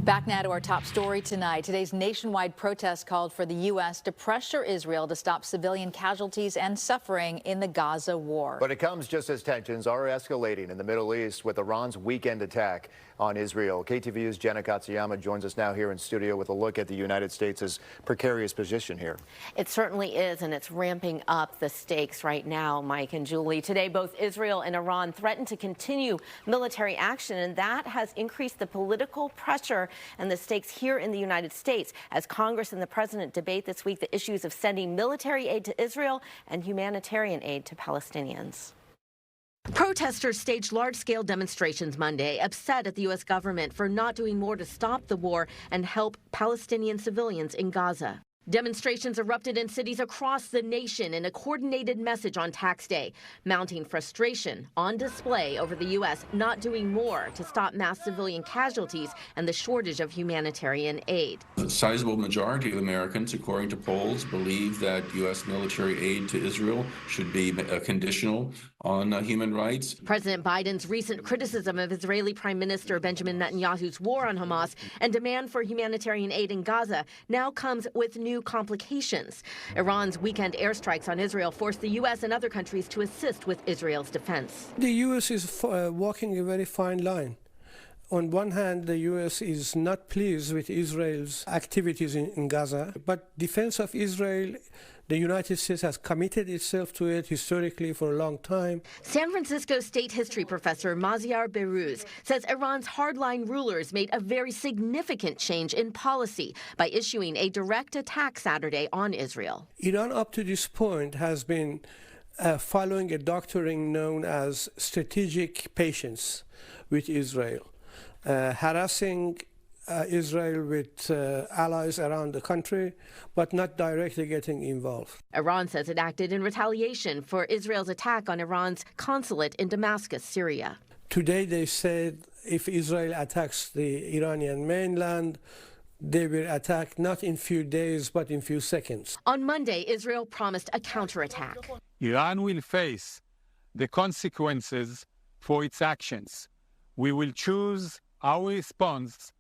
Back now to our top story tonight. Today's nationwide protest called for the U.S. to pressure Israel to stop civilian casualties and suffering in the Gaza war. But it comes just as tensions are escalating in the Middle East with Iran's weekend attack on Israel. KTVU's Jana Katsuyama joins us now here in studio with a look at the United States' precarious position here. It certainly is, and it's ramping up the stakes right now, Mike and Julie. Today, both Israel and Iran threatened to continue military action, and that has increased the political pressure and the stakes here in the United States as Congress and the president debate this week the issues of sending military aid to Israel and humanitarian aid to Palestinians. Protesters staged large-scale demonstrations Monday, upset at the U.S. government for not doing more to stop the war and help Palestinian civilians in Gaza. Demonstrations erupted in cities across the nation in a coordinated message on tax day, mounting frustration on display over the U.S. not doing more to stop mass civilian casualties and the shortage of humanitarian aid. A sizable majority of Americans, according to polls, believe that U.S. military aid to Israel should be conditional on human rights. President Biden's recent criticism of Israeli Prime Minister Benjamin Netanyahu's war on Hamas and demand for humanitarian aid in Gaza now comes with new complications. Iran's weekend airstrikes on Israel forced the U.S. and other countries to assist with Israel's defense. The U.S. is walking a very fine line. On one hand, the U.S. is not pleased with Israel's activities in Gaza, but defense of Israel, the United States has committed itself to it historically for a long time. San Francisco State history professor Maziar Behrooz says Iran's hardline rulers made a very significant change in policy by issuing a direct attack Saturday on Israel. Iran up to this point has been following a doctrine known as strategic patience with Israel. Harassing Israel with allies around the country, but not directly getting involved. Iran says it acted in retaliation for Israel's attack on Iran's consulate in Damascus, Syria. Today they said if Israel attacks the Iranian mainland, they will attack not in few days, but in few seconds. On Monday, Israel promised a counterattack. Iran will face the consequences for its actions. We will choose our response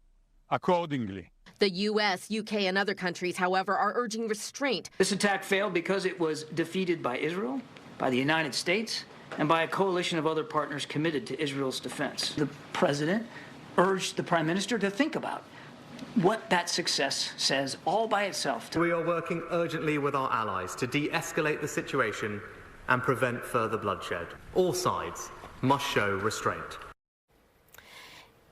accordingly. The U.S., U.K., and other countries, however, are urging restraint. This attack failed because it was defeated by Israel, by the United States, and by a coalition of other partners committed to Israel's defense. The president urged the prime minister to think about what that success says all by itself. We are working urgently with our allies to de-escalate the situation and prevent further bloodshed. All sides must show restraint.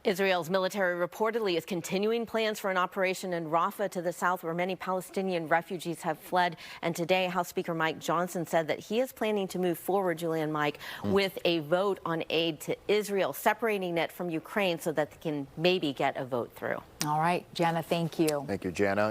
Israel's military reportedly is continuing plans for an operation in Rafah to the south where many Palestinian refugees have fled. And today, House Speaker Mike Johnson said that he is planning to move forward, Julie and Mike, with a vote on aid to Israel, separating it from Ukraine so that they can maybe get a vote through. All right, Jana, thank you. Thank you, Jana.